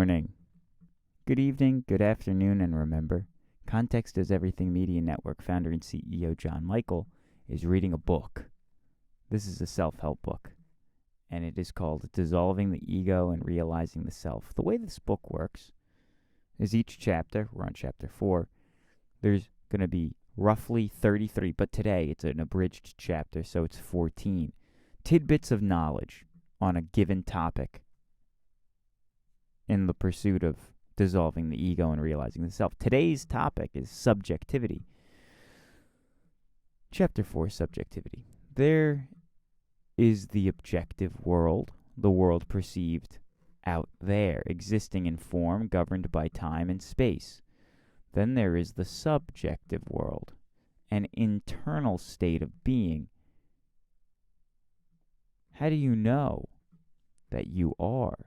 morning, good evening, good afternoon, and remember, Context is Everything Media Network founder and CEO John Michael is reading a book. This is a self-help book, and it is called Dissolving the Ego and Realizing the Self. The way this book works is each chapter, we're on chapter 4, there's going to be roughly 33, but today it's an abridged chapter, so it's 14 tidbits of knowledge on a given topic in the pursuit of dissolving the ego and realizing the self. Today's topic is subjectivity. Chapter 4, subjectivity. There is the objective world, the world perceived out there, existing in form, governed by time and space. Then there is the subjective world, an internal state of being. How do you know that you are,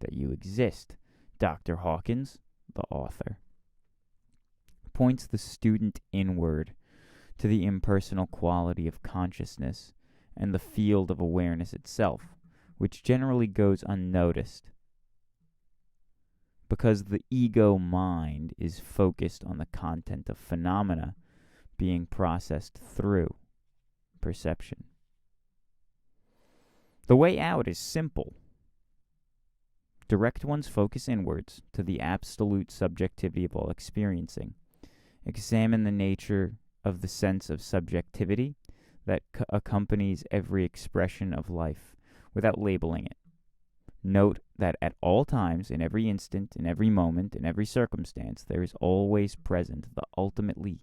that you exist? Dr. Hawkins, the author, points the student inward to the impersonal quality of consciousness and the field of awareness itself, which generally goes unnoticed because the ego mind is focused on the content of phenomena being processed through perception. The way out is simple. Direct one's focus inwards to the absolute subjectivity of all experiencing. Examine the nature of the sense of subjectivity that accompanies every expression of life without labeling it. Note that at all times, in every instant, in every moment, in every circumstance, there is always present the ultimately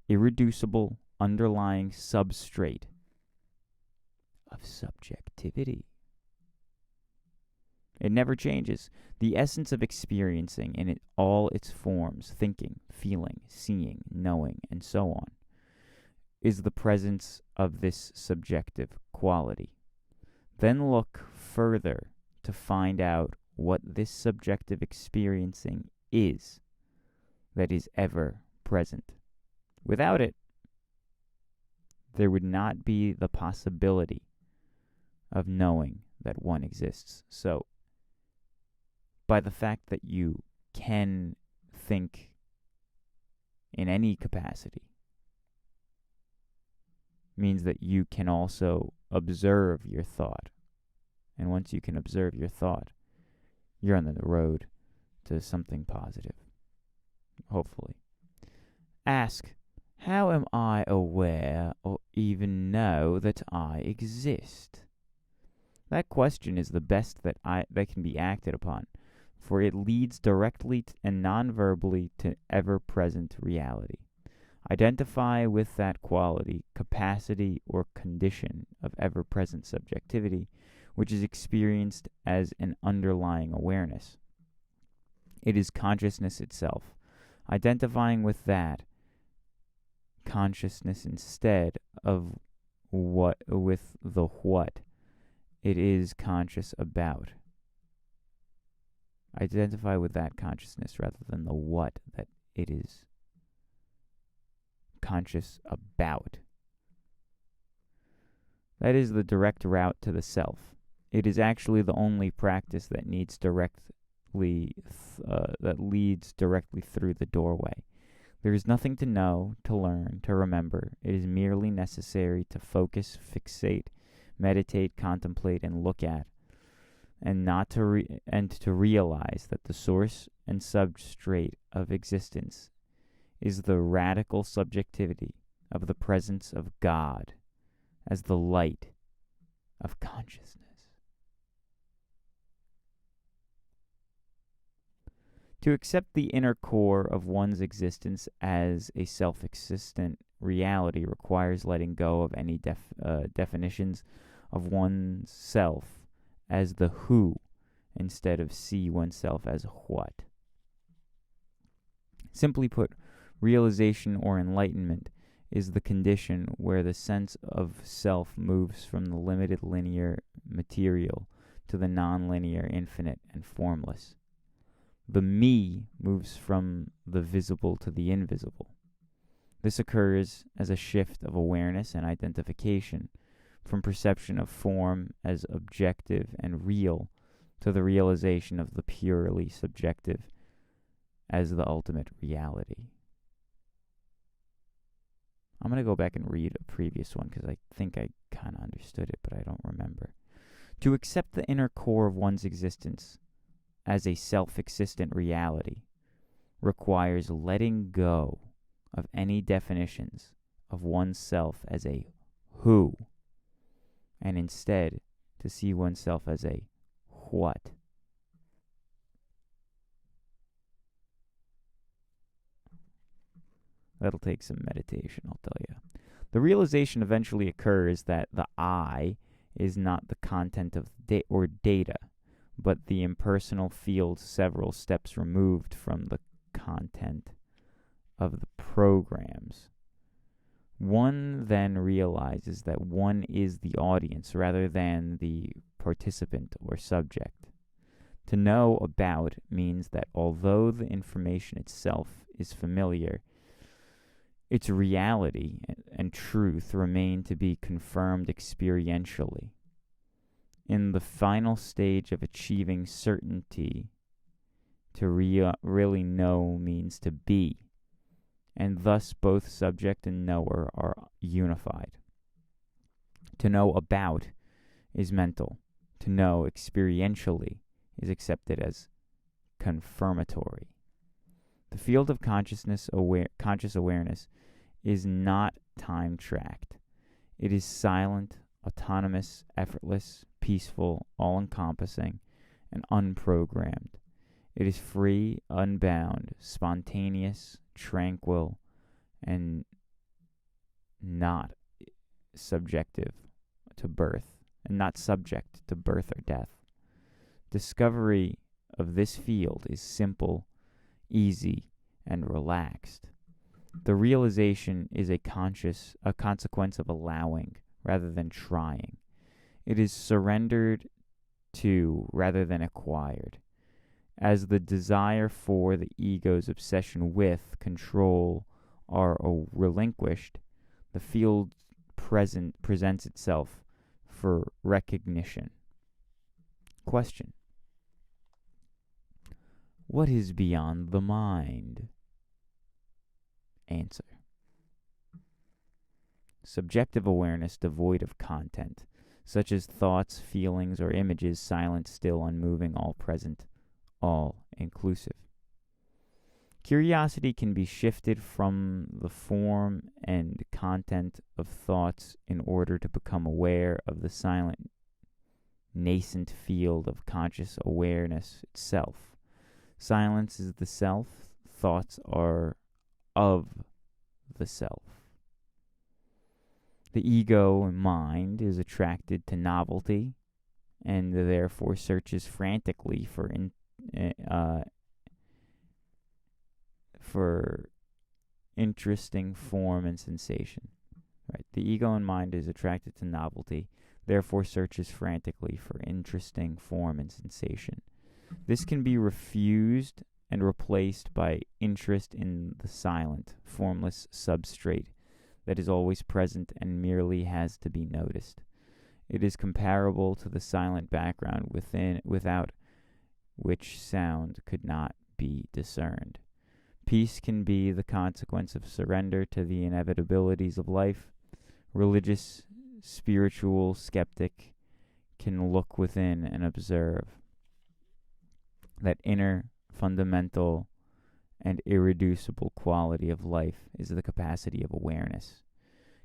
irreducible underlying substrate of subjectivity. It never changes. The essence of experiencing in all its forms, thinking, feeling, seeing, knowing, and so on, is the presence of this subjective quality. Then look further to find out what this subjective experiencing is that is ever present. Without it, there would not be the possibility of knowing that one exists. So, by the fact that you can think in any capacity, means that you can also observe your thought. And once you can observe your thought, you're on the road to something positive, hopefully. Ask, how am I aware or even know that I exist? That question is the best that can be acted upon, for it leads directly and non-verbally to ever-present reality. Identify with that quality, capacity, or condition of ever-present subjectivity, which is experienced as an underlying awareness. It is consciousness itself. Identifying with that consciousness instead of what it is conscious about. Identify with that consciousness rather than the what that it is conscious about. That is the direct route to the self. It is actually the only practice that leads directly through the doorway. There is nothing to know, to learn, to remember. It is merely necessary to focus, fixate, meditate, contemplate, and look at, and to realize that the source and substrate of existence is the radical subjectivity of the presence of God as the light of consciousness. To accept the inner core of one's existence as a self-existent reality requires letting go of any definitions of one's self as the who instead of see oneself as what. Simply put, realization or enlightenment is the condition where the sense of self moves from the limited linear material to the non-linear infinite and formless. The me moves from the visible to the invisible. This occurs as a shift of awareness and identification from perception of form as objective and real to the realization of the purely subjective as the ultimate reality. I'm going to go back and read a previous one because I think I kind of understood it, but I don't remember. To accept the inner core of one's existence as a self-existent reality requires letting go of any definitions of oneself as a who, and instead to see oneself as a what. That'll take some meditation, I'll tell you. The realization eventually occurs that the I is not the content of data, but the impersonal field several steps removed from the content of the programs. One then realizes that one is the audience rather than the participant or subject. To know about means that although the information itself is familiar, its reality and truth remain to be confirmed experientially. In the final stage of achieving certainty, to really know means to be, and thus both subject and knower are unified. To know about is mental. To know experientially is accepted as confirmatory. The field of conscious awareness is not time-tracked. It is silent, autonomous, effortless, peaceful, all-encompassing, and unprogrammed. It is free, unbound, spontaneous, tranquil, and not subjective to birth, and not subject to birth or death. Discovery of this field is simple, easy, and relaxed. The realization is a consequence of allowing rather than trying. It is surrendered to rather than acquired. As the desire for the ego's obsession with control are relinquished, the field presents itself for recognition. Question: what is beyond the mind? Answer: subjective awareness devoid of content, such as thoughts, feelings, or images, silent, still, unmoving, all present, all inclusive. Curiosity can be shifted from the form and content of thoughts in order to become aware of the silent, nascent field of conscious awareness itself. Silence is the self, thoughts are of the self. The ego and mind is attracted to novelty and therefore searches frantically for interesting form and sensation. Right? The ego and mind is attracted to novelty, therefore searches frantically for interesting form and sensation. This can be refused and replaced by interest in the silent, formless substrate that is always present and merely has to be noticed. It is comparable to the silent background without which sound could not be discerned. Peace can be the consequence of surrender to the inevitabilities of life. Religious, spiritual skeptic can look within and observe that inner, fundamental, and irreducible quality of life is the capacity of awareness,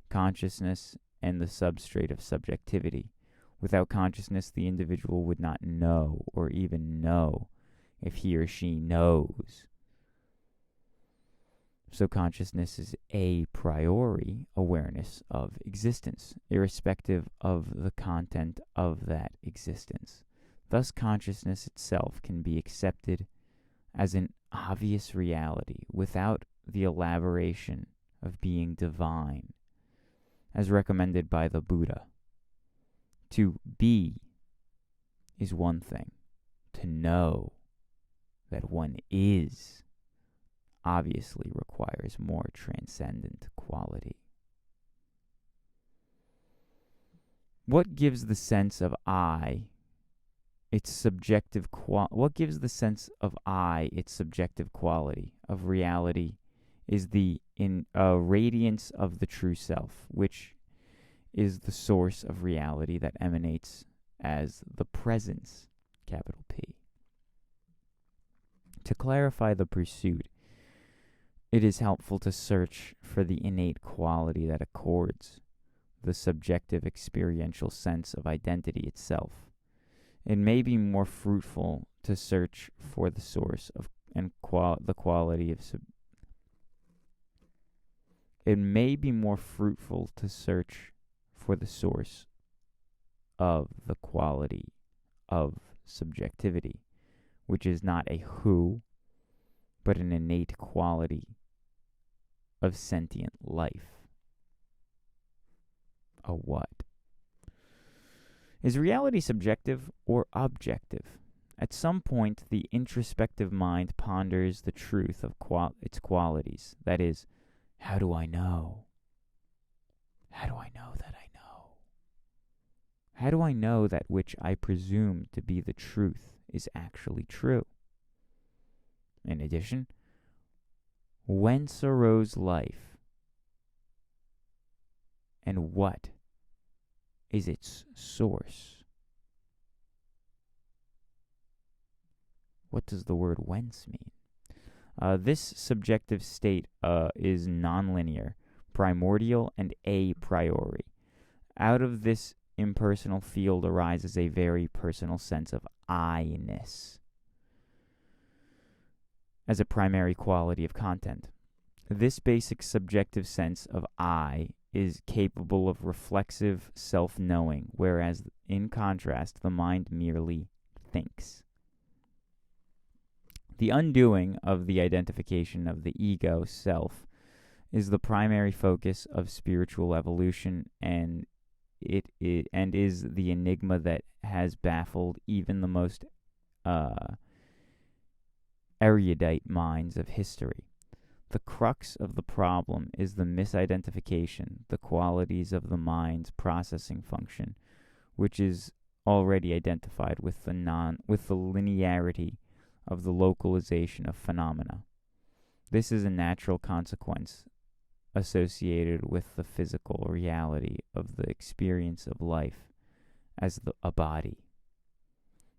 consciousness, and the substrate of subjectivity. Without consciousness, the individual would not know or even know if he or she knows. So consciousness is a priori awareness of existence, irrespective of the content of that existence. Thus, consciousness itself can be accepted as an obvious reality without the elaboration of being divine, as recommended by the Buddha. To be is one thing. To know that one is obviously requires more transcendent quality. What gives the sense of I its subjective what gives the sense of I its subjective quality of reality is the radiance of the true self, which is the source of reality that emanates as the presence, capital P. To clarify the pursuit, it is helpful to search for the innate quality that accords the subjective experiential sense of identity itself. It may be more fruitful to search for the source of the quality of it may be more fruitful to search for the source of the quality of subjectivity, which is not a who, but an innate quality of sentient life. A what? Is reality subjective or objective? At some point, the introspective mind ponders the truth of its qualities. That is, how do I know? How do I know that I know? How do I know that which I presume to be the truth is actually true? In addition, whence arose life? And what is its source? What does the word whence mean? This subjective state is nonlinear, primordial, and a priori. Out of this impersonal field arises a very personal sense of I-ness as a primary quality of content. This basic subjective sense of I is capable of reflexive self-knowing, whereas, in contrast, the mind merely thinks. The undoing of the identification of the ego self is the primary focus of spiritual evolution, and is the enigma that has baffled even the most erudite minds of history. The crux of the problem is the misidentification, the qualities of the mind's processing function, which is already identified with the linearity of the localization of phenomena. This is a natural consequence associated with the physical reality of the experience of life as a body.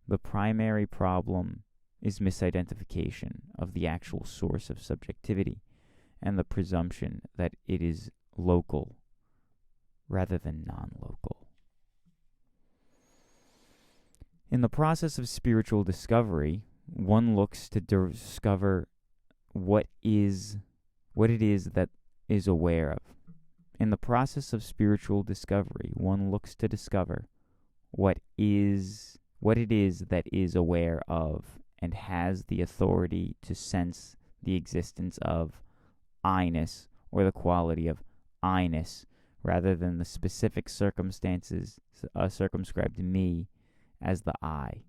The primary problem is misidentification of the actual source of subjectivity and the presumption that it is local rather than non-local. In the process of spiritual discovery, one looks to discover what it is that is aware of. In the process of spiritual discovery, one looks to discover what it is that is aware of and has the authority to sense the existence of I-ness or the quality of I-ness, rather than the specific circumstances circumscribed me as the I.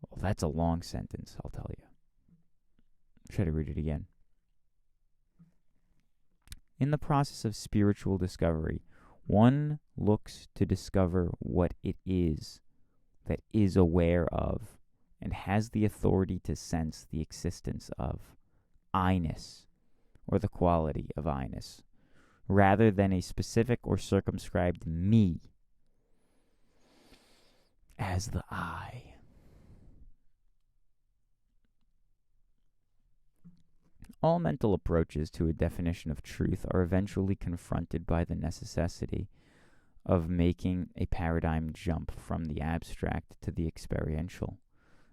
Well, that's a long sentence, I'll tell you. Try to read it again. In the process of spiritual discovery, one looks to discover what it is that is aware of and has the authority to sense the existence of I-ness or the quality of I-ness, rather than a specific or circumscribed me as the I. All mental approaches to a definition of truth are eventually confronted by the necessity of making a paradigm jump from the abstract to the experiential,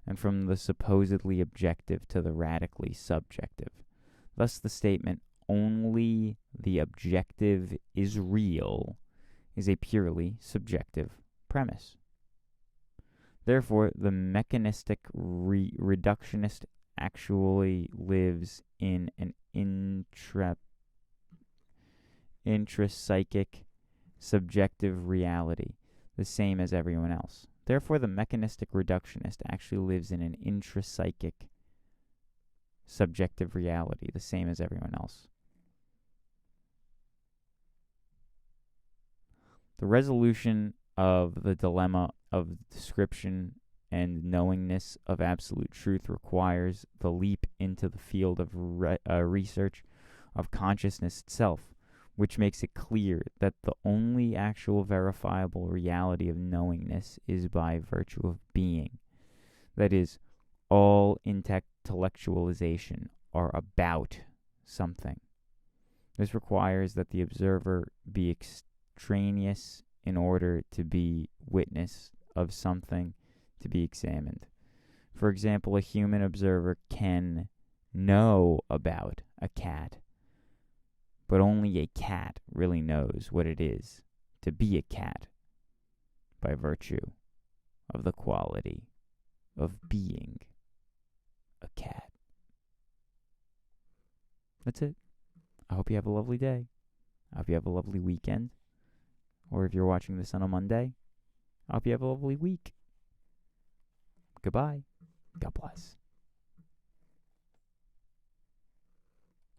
and from the supposedly objective to the radically subjective. Thus, the statement, "only the objective is real," is a purely subjective premise. Therefore, the mechanistic reductionist actually lives in an intrapsychic subjective reality, the same as everyone else. Therefore, the mechanistic reductionist actually lives in an intrapsychic subjective reality, the same as everyone else. The resolution of the dilemma of description and knowingness of absolute truth requires the leap into the field of research of consciousness itself, which makes it clear that the only actual verifiable reality of knowingness is by virtue of being. That is, all intellectualization are about something. This requires that the observer be extraneous in order to be witness of something to be examined. For example, a human observer can know about a cat, but only a cat really knows what it is to be a cat by virtue of the quality of being a cat. That's it. I hope you have a lovely day. I hope you have a lovely weekend. Or if you're watching this on a Monday, I hope you have a lovely week. Goodbye. God bless.